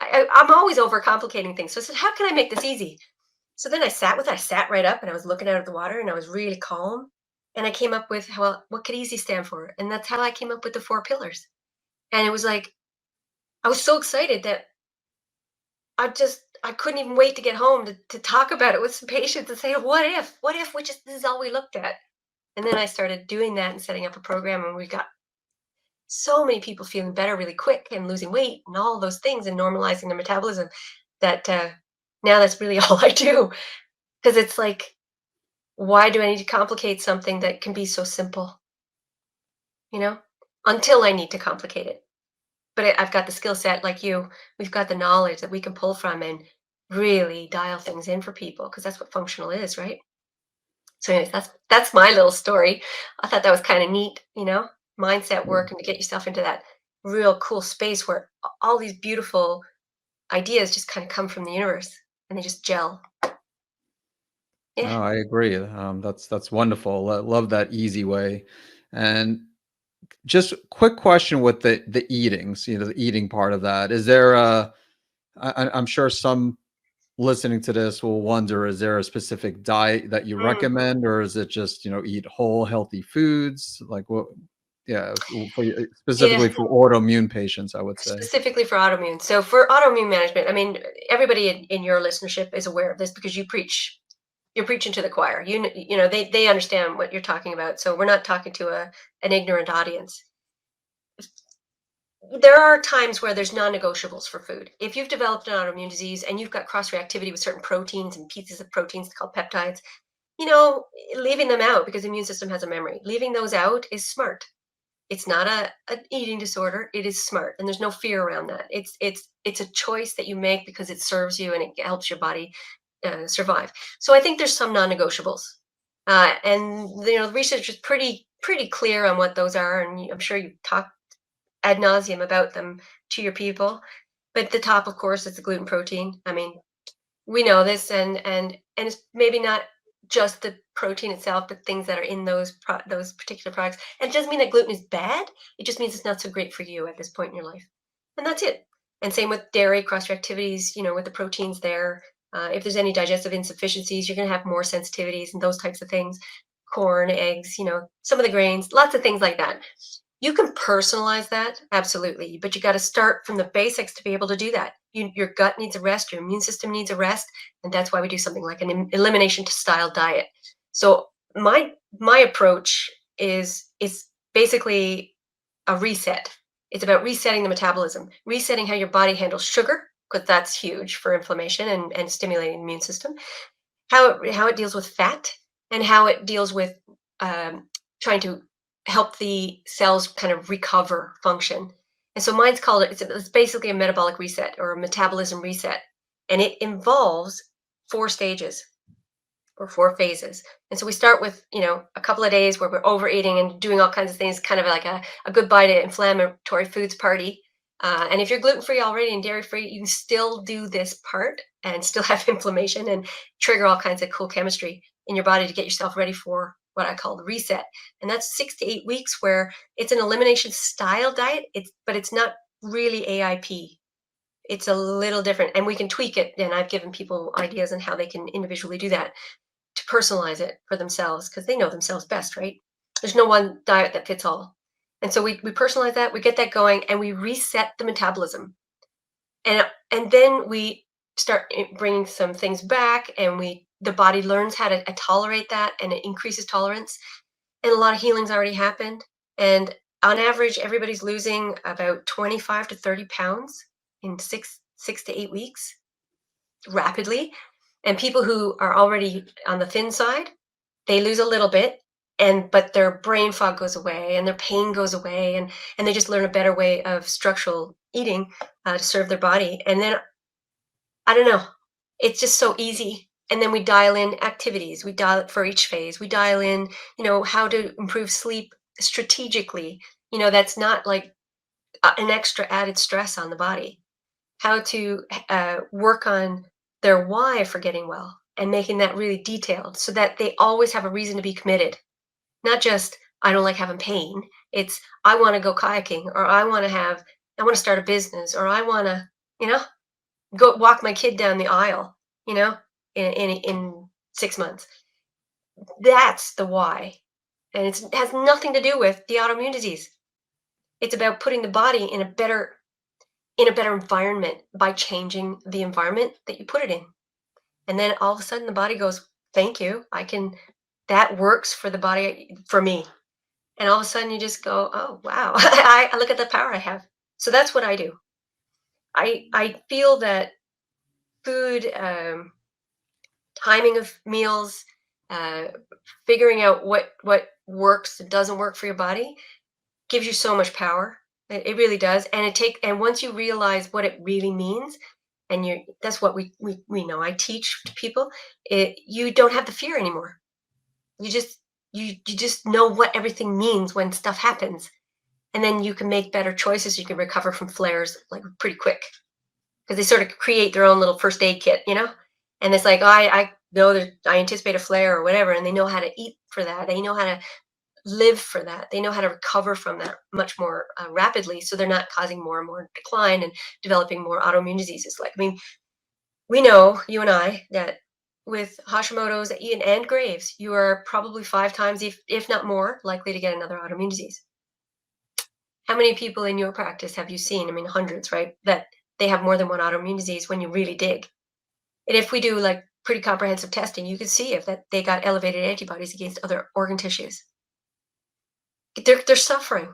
I'm always overcomplicating things. So I said, how can I make this easy? So then I sat right up, and I was looking out at the water, and I was really calm. And I came up with, well, what could easy stand for? And that's how I came up with the 4 pillars. And it was like, I was so excited that I couldn't even wait to get home to talk about it with some patients and say, what if this is all we looked at? And then I started doing that and setting up a program, and we got so many people feeling better really quick and losing weight and all those things and normalizing their metabolism, that now that's really all I do. Because it's like, why do I need to complicate something that can be so simple? You know, until I need to complicate it. But I've got the skill set, like you. We've got the knowledge that we can pull from and really dial things in for people, because that's what functional is, right? So, anyways, that's my little story. I thought that was kind of neat, mindset work, and to get yourself into that real cool space where all these beautiful ideas just kind of come from the universe, and they just gel. Yeah. No, I agree. That's wonderful. Love that easy way. And just quick question with the eatings, the eating part of that. Is there I'm sure some listening to this will wonder, is there a specific diet that you Mm. recommend, or is it just, eat whole healthy foods? Like what, yeah, Yeah. specifically for autoimmune patients, I would say. Specifically for autoimmune. So for autoimmune management, I mean, everybody in your listenership is aware of this, because you're preaching to the choir. They understand what you're talking about. So we're not talking to an ignorant audience. There are times where there's non-negotiables for food. If you've developed an autoimmune disease and you've got cross reactivity with certain proteins and pieces of proteins called peptides, leaving them out because the immune system has a memory. Leaving those out is smart. It's not an eating disorder. It is smart, and there's no fear around that. It's a choice that you make because it serves you and it helps your body survive. So I think there's some non-negotiables, and the research is pretty clear on what those are, and I'm sure you talk ad nauseum about them to your people. But the top, of course, is the gluten protein. I mean, we know this, and it's maybe not just the protein itself, but things that are in those particular products. And it doesn't mean that gluten is bad. It just means it's not so great for you at this point in your life, and that's it. And same with dairy cross-reactivities. With the proteins there. If there's any digestive insufficiencies, you're going to have more sensitivities and those types of things. Corn, eggs, some of the grains, lots of things like that. You can personalize that, absolutely, but you got to start from the basics to be able to do that. Your gut needs a rest, your immune system needs a rest, and that's why we do something like an elimination style diet. So my approach is basically a reset. It's about resetting the metabolism, resetting how your body handles sugar, because that's huge for inflammation and stimulating the immune system. How it deals with fat, and how it deals with trying to help the cells kind of recover function. And so mine's called it's basically a metabolic reset or a metabolism reset. And it involves 4 stages or 4 phases. And so we start with, a couple of days where we're overeating and doing all kinds of things, kind of like a goodbye to inflammatory foods party. And if you're gluten free already and dairy free, you can still do this part and still have inflammation and trigger all kinds of cool chemistry in your body to get yourself ready for what I call the reset. And that's 6 to 8 weeks where it's an elimination style diet. But it's not really AIP. It's a little different, and we can tweak it. And I've given people ideas on how they can individually do that to personalize it for themselves because they know themselves best, right? There's no one diet that fits all. And so we personalize that, we get that going, and we reset the metabolism. And then we start bringing some things back, and the body learns how to tolerate that, and it increases tolerance. And a lot of healing's already happened. And on average, everybody's losing about 25 to 30 pounds in 6 to 8 weeks rapidly. And people who are already on the thin side, they lose a little bit, but their brain fog goes away and their pain goes away, and they just learn a better way of structural eating to serve their body. And then I don't know, it's just so easy. And then we dial in activities. We dial it for each phase. We dial in, how to improve sleep strategically. That's not like an extra added stress on the body. How to work on their why for getting well and making that really detailed so that they always have a reason to be committed. Not just, I don't like having pain. It's, I want to go kayaking, or I want to start a business, or I want to, go walk my kid down the aisle, in 6 months. That's the why. And it has nothing to do with the autoimmune disease. It's about putting the body in a better environment by changing the environment that you put it in. And then all of a sudden the body goes, thank you. That works for the body, for me. And all of a sudden you just go, oh, wow. I look at the power I have. So that's what I do. I feel that food, timing of meals, figuring out what works and doesn't work for your body gives you so much power. It really does. And once you realize what it really means, and that's what we know. I teach to people. You don't have the fear anymore. You just know what everything means when stuff happens, and then you can make better choices. You can recover from flares like pretty quick because they sort of create their own little first aid kit, And it's like, oh, I know that I anticipate a flare or whatever, and they know how to eat for that. They know how to live for that. They know how to recover from that much more rapidly, so they're not causing more and more decline and developing more autoimmune diseases. Like, I mean, we know, you and I, that with Hashimoto's and Graves, you are probably 5 times, if not more, likely to get another autoimmune disease. How many people in your practice have you seen? I mean, hundreds, right? That they have more than one autoimmune disease when you really dig. And if we do like pretty comprehensive testing, you can see if that they got elevated antibodies against other organ tissues. They're suffering,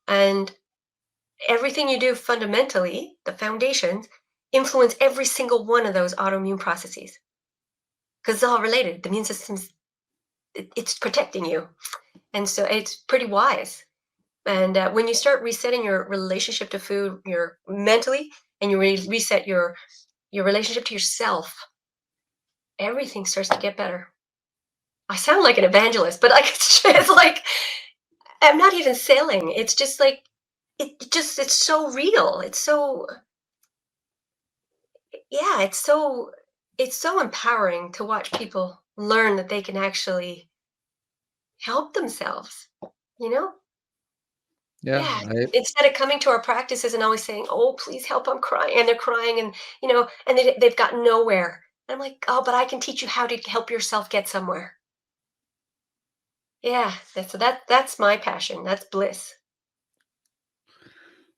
and everything you do fundamentally, the foundations, influence every single one of those autoimmune processes. because it's all related. The immune system's it's protecting you, and so it's pretty wise. And when you start resetting your relationship to food, your mentally, and you reset your relationship to yourself, everything starts to get better. I sound like an evangelist, but like it's like I'm not even selling. It's just like it's so real. It's so yeah, it's so empowering to watch people learn that they can actually help themselves, you know? Yeah, Yeah. I Instead of coming to our practices and always saying, "Oh, please help, I'm crying." And they're crying and, and they've got nowhere. And I'm like, "Oh, but I can teach you how to help yourself get somewhere." Yeah. That's my passion. That's bliss.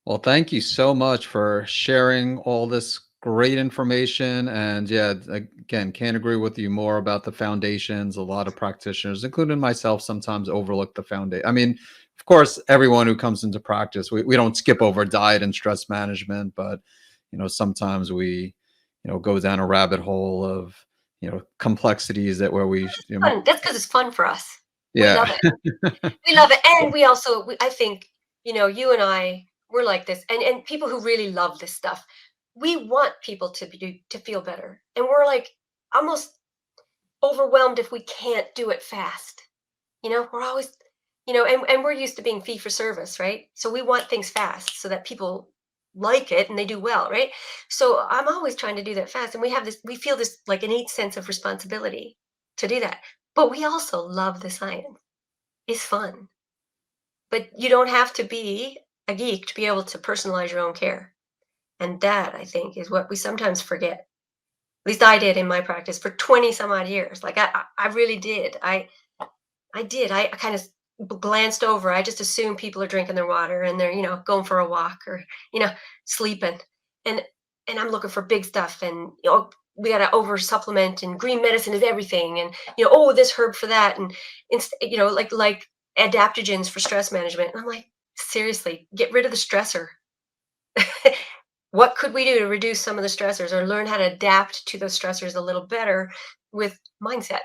well, thank you so much for sharing all this great information. And yeah, again, can't agree with you more about the foundations. A lot of practitioners, including myself, sometimes overlook the foundation. I mean, of course, everyone who comes into practice, we don't skip over diet and stress management, but sometimes we, go down a rabbit hole of, complexities that where we, Fun. That's because it's fun for us. We yeah. love it. We love it, and we also I think, you and I, we're like this, and people who really love this stuff, we want people to feel better, and we're like almost overwhelmed if we can't do it fast. We're always, and we're used to being fee for service, right? So we want things fast so that people like it and they do well, right? So I'm always trying to do that fast, and we feel this like innate sense of responsibility to do that, but we also love the science. It's fun. But you don't have to be a geek to be able to personalize your own care. And that, I think, is what we sometimes forget. At least I did in my practice for 20 some odd years. Like I really did. I did. I kind of glanced over. I just assume people are drinking their water and they're, going for a walk or, you know, sleeping. And I'm looking for big stuff and we got to over supplement and green medicine is everything and oh this herb for that and like adaptogens for stress management. And I'm like, seriously, get rid of the stressor. What could we do to reduce some of the stressors or learn how to adapt to those stressors a little better with mindset?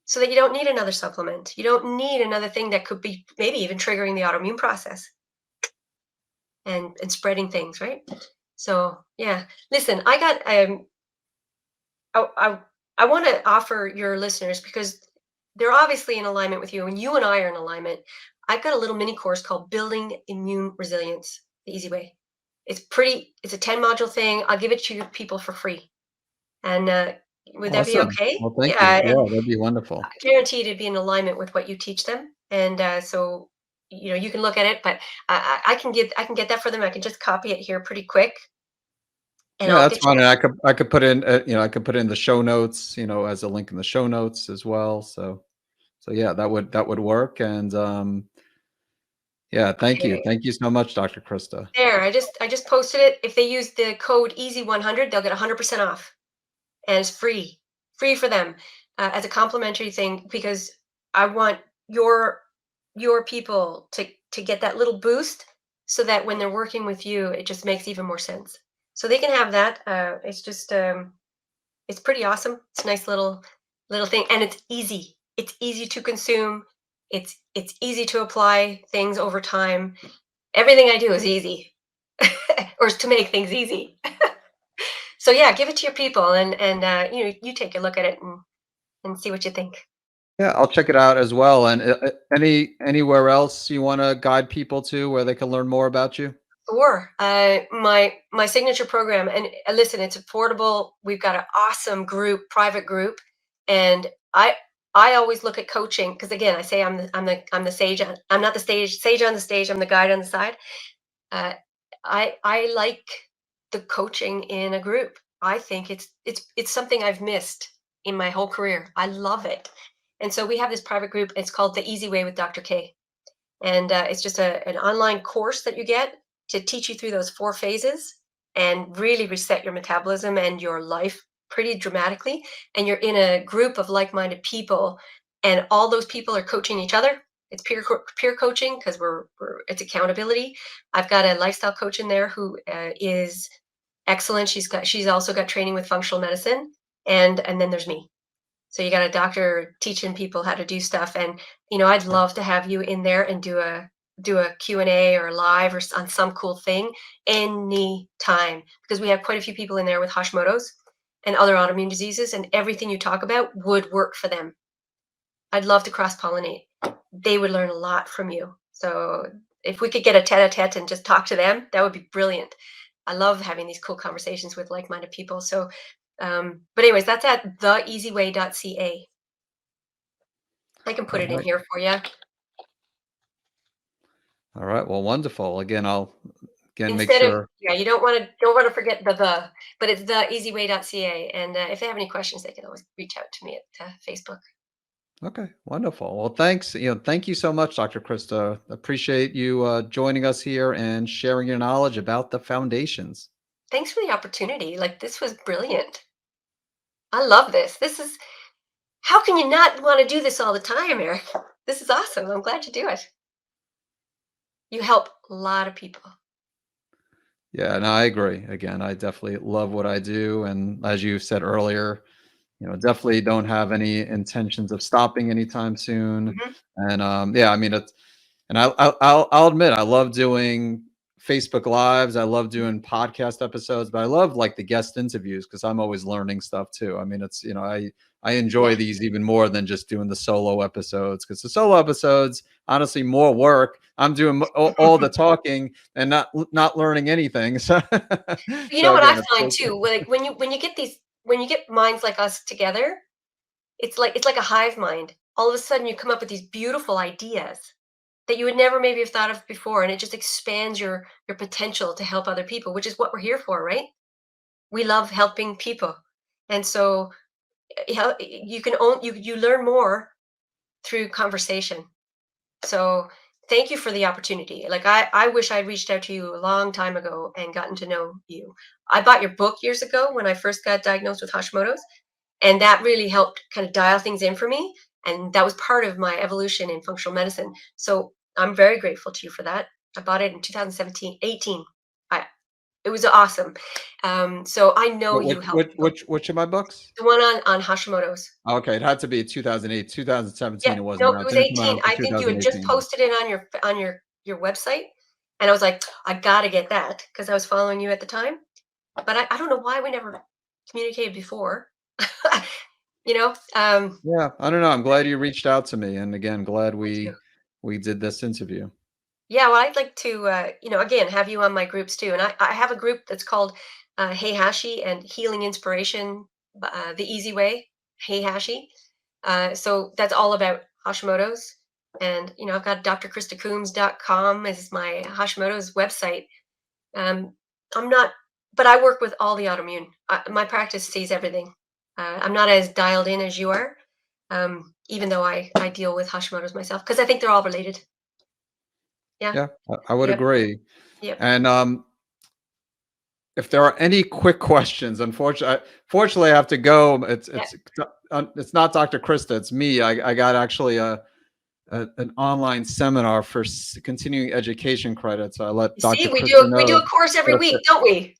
So that you don't need another supplement. You don't need another thing that could be maybe even triggering the autoimmune process and spreading things, right? So yeah. Listen, I got I I, I want to offer your listeners because they're obviously in alignment with you and you and I are in alignment. I've got a little mini course called Building Immune Resilience, the easy way. It's a 10 module thing. I'll give it to you people for free. And would that be Awesome. okay? Well, thank you. Yeah, Yeah, that'd be wonderful. guaranteed to be in alignment with what you teach them. And so, you can look at it, but I can get that for them. I can just copy it here pretty quick, and Yeah, I'll that's get you. fine, and I could put in, I could put in the show notes, as a link in the show notes as well. So yeah, that would work. And yeah, Okay, thank you so much, Dr. Krista. there. I just posted it. If they use the code Easy100, they'll get 100% off, and it's free for them as a complimentary thing because I want your your people to get that little boost so that when they're working with you, it just makes even more sense. So they can have that. It's just it's pretty awesome. It's a nice little thing, and it's easy. It's easy to consume. It's easy to apply things over time. Everything I do is easy, or is to make things easy. So yeah, give it to your people, and you take a look at it and see what you think. Yeah, I'll check it out as well. And anywhere else you want to guide people to where they can learn more about you? Sure. My signature program, and listen, it's affordable. We've got an awesome group, private group, and I always look at coaching because again, I say I'm the sage. I'm not the sage on the stage. I'm the guide on the side. Uh, I like the coaching in a group. I think it's something I've missed in my whole career. I love it, and so we have this private group. It's called The Easy Way with Dr. K, and it's just an online course that you get to teach you through those 4 phases and really reset your metabolism and your life pretty dramatically. And you're in a group of like-minded people, and all those people are coaching each other. It's peer coaching because it's accountability. I've got a lifestyle coach in there who is excellent. She's also got training with functional medicine, and then there's me. So you got a doctor teaching people how to do stuff, and I'd love to have you in there and do a Q&A or live or on some cool thing any time, because we have quite a few people in there with Hashimoto's and other autoimmune diseases, and everything you talk about would work for them. I'd love to cross pollinate. They would learn a lot from you. So if we could get a tete-a-tete and just talk to them, that would be brilliant. I love having these cool conversations with like-minded people. So, but anyways, that's at theeasyway.ca. I can put All it in right. here for you. All right. Well, wonderful. Again, I'll make Instead of, sure. yeah, you don't want to forget the, but it's theeasyway.ca. And if they have any questions, they can always reach out to me at Facebook. Okay, wonderful. Well, thanks. Thank you so much, Dr. Krista. Appreciate you joining us here and sharing your knowledge about the foundations. Thanks for the opportunity. Like, this was brilliant. I love this. How can you not want to do this all the time, Eric? This is awesome. I'm glad you do it. You help a lot of people. Yeah, and I agree. Again, I definitely love what I do, and as you said earlier, definitely don't have any intentions of stopping anytime soon. Mhm. And yeah, I mean, it's and I'll admit I love doing Facebook lives. I love doing podcast episodes, but I love like the guest interviews because I'm always learning stuff too. I mean, it's I enjoy Yeah. these even more than just doing the solo episodes because the solo episodes honestly more work. I'm doing all the talking and not learning anything. So You know what again, I it's find like, too? Like when you get minds like us together, it's like a hive mind. All of a sudden, you come up with these beautiful ideas that you would never maybe have thought of before, and it just expands your potential to help other people, which is what we're here for, right? We love helping people, and so you learn more through conversation. So thank you for the opportunity. Like, I wish I'd reached out to you a long time ago and gotten to know you. I bought your book years ago when I first got diagnosed with Hashimoto's, and that really helped kind of dial things in for me. And that was part of my evolution in functional medicine. So I'm very grateful to you for that. I bought it in 2017, 18. It was awesome. So I know you help people. which of my books? The one on Hashimoto's. Okay, it had to be 2008, 2017. Yeah, It wasn't no, out. it was Didn't come out 18. until I think you had just 2018. posted it on your website, and I was like, I gotta get that because I was following you at the time. But I don't know why we never communicated before. you know, um, Yeah, I don't know. I'm glad you reached out to me, and again, glad me too. we did this interview. Yeah, well, I'd like to, again, have you on my groups too. And I have a group that's called Hey Hashi and Healing Inspiration, the Easy Way. Hey Hashi. So that's all about Hashimoto's. And, I've got drkristacoombs.com is my Hashimoto's website. Um, I'm not, but I work with all the autoimmune. My practice sees everything. I'm not as dialed in as you are, even though I deal with Hashimoto's myself, because I think they're all related. Yeah. Yeah, I would Yep. agree. Yep. And if there are any quick questions, fortunately, I have to go. Yeah. It's not Dr. Krista. It's me. I got actually an online seminar for continuing education credits. So I let You see, Dr. we Krista do know. a course every But week, don't we?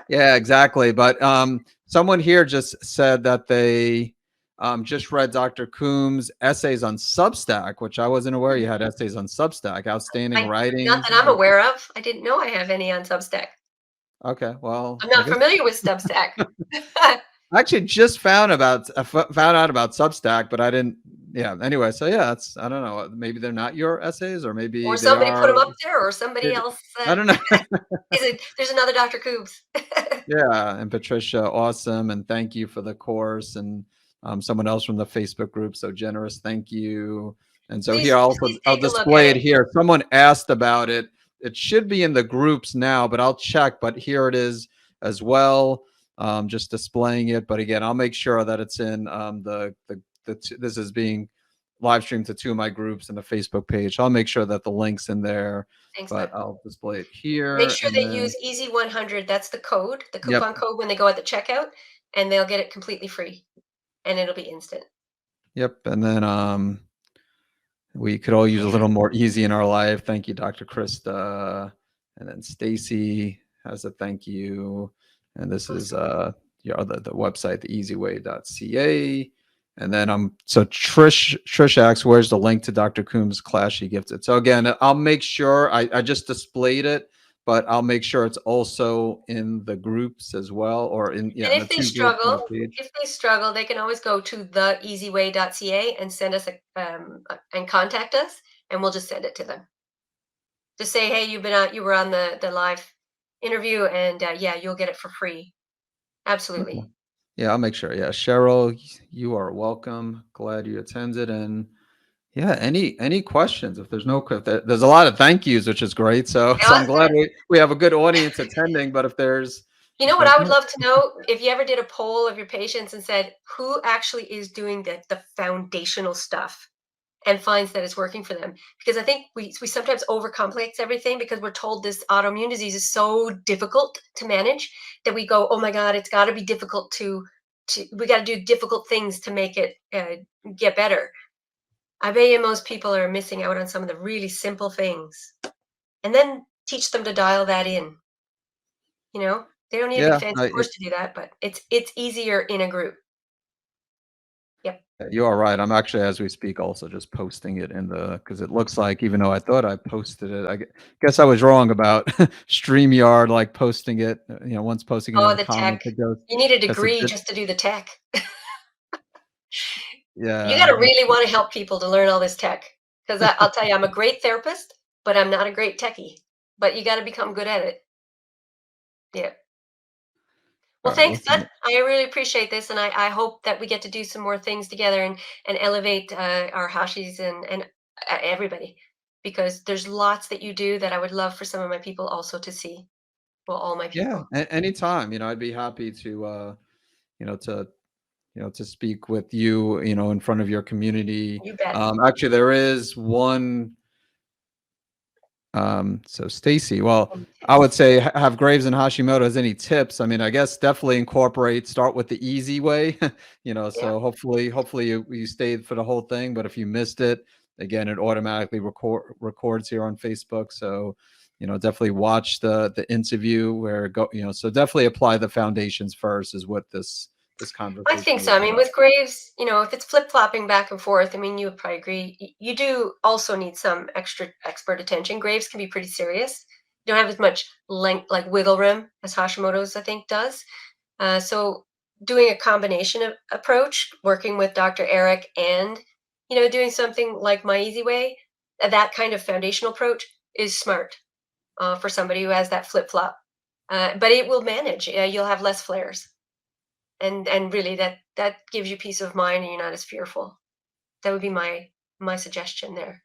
yeah, exactly. But someone here just said that they just read Dr. Coombs' essays on Substack, which I wasn't aware you had essays on Substack. Outstanding Not writing. that I'm aware of. I didn't know I have any on Substack. Okay, well, I'm I not guess familiar with Substack. I actually just found out about Substack, but I didn't. Yeah. Anyway, so yeah, it's I don't know. Maybe they're not your essays, or maybe Or they somebody put them are. up there, or somebody else. I don't know. There's another Dr. Coombs. Yeah, and Patricia, awesome, and thank you for the course. And someone else from the Facebook group, so generous, thank you. And so here, Please I'll take a look at display it it. here. Someone asked about it. It should be in the groups now, but I'll check. But here it is as well, just displaying it. But again, I'll make sure that it's in this is being live streamed to two of my groups and the Facebook page. I'll make sure that the link's in there, Thanks, bud. but I'll display it Make here sure and they then. use Easy 100. That's the code, the Yep. coupon code when they go at the checkout, and they'll get it completely free, and it'll be instant. Yep. And then we could all use a little more easy in our life. Thank you, Dr. Krista. And then Stacy has a thank you. And this is Awesome. the website, theeasyway.ca. And then so Trish asks, where's the link to Dr. Coombs' class she gifted? So again, I'll make sure I just displayed it, but I'll make sure it's also in the groups as well, or in And the two groups on the page. if they struggle, they can always go to theeasyway.ca and send us and contact us, and we'll just send it to them. Just say, hey, you were on the live interview, and yeah, you'll get it for free. Okay. Absolutely. Yeah, I'll make sure. Yeah, Cheryl, you are welcome. Glad you attended. And yeah, any questions? If there's no, there's a lot of thank yous, which is great. So Yeah, I'm glad we have a good audience attending. But you know if what there's I would no, love to know? If you ever did a poll of your patients and said, who actually is doing the foundational stuff and finds that it's working for them? Because I think we sometimes overcomplex everything because we're told this autoimmune disease is so difficult to manage that we go, oh my God, it's got to be difficult to we got to do difficult things to make it get better. I bet you most people are missing out on some of the really simple things, and then teach them to dial that in. You know, they don't need a big yeah, fancy course to do that, but it's easier in a group. Yep. you are right. I'm actually, as we speak, also just posting it in because it looks like, even though I thought I posted it, guess I was wrong about StreamYard, like posting it, once posting it in Oh, the the tech. comments, it goes, You need a because it degree did, just to do the tech. You got yeah, to really want to help people to learn all this tech. Because I'll tell you, I'm a great therapist, but I'm not a great techie. But you got to become good at it. Yeah. all Well, right, thanks, listen, bud. I really appreciate this, and I hope that we get to do some more things together and elevate our hashis and everybody, because there's lots that you do that I would love for some of my people also to see. Well, all my yeah, people. anytime, I'd be happy to, you know, to to speak with you, in front of your community. You bet. Actually, there is one. So Stacy, well, Any I would tips? say have Graves and Hashimoto's any tips? I mean, I guess definitely start with the easy way, Yeah. so hopefully you stayed for the whole thing, but if you missed it, again, it automatically records here on Facebook. So, definitely watch the interview where so definitely apply the foundations first is what this I conversation think was so. I mean, about. with Graves, if it's flip flopping back and forth, I mean, you would probably agree. You do also need some extra expert attention. Graves can be pretty serious. You don't have as much length, like wiggle room, as Hashimoto's, I think, does. So, doing a combination of approach, working with Dr. Eric, and doing something like My Easy Way, that kind of foundational approach is smart for somebody who has that flip flop. But it will manage. You'll have less flares, and really that gives you peace of mind, and you're not as fearful. That would be my suggestion there.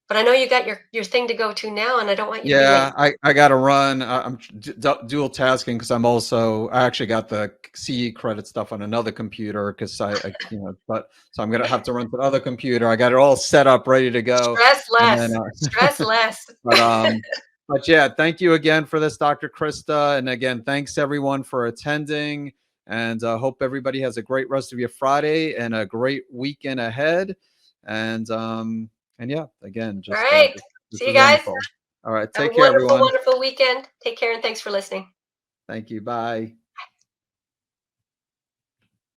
But I know you got your thing to go to now, and I don't want you to be Yeah, late. I gotta run. I'm dual tasking because I actually got the CE credit stuff on another computer because but so I'm gonna have to run to the other computer. I got it all set up, ready to go, Stress and then less. Stress less. but yeah, thank you again for this, Dr. Krista, and again, thanks everyone for attending, and hope everybody has a great rest of your Friday and a great weekend ahead, and yeah, again, All just right. this See you was guys. wonderful. All right. Have a Take care, wonderful, everyone. wonderful weekend. Take care, and thanks for listening. Thank you. Bye.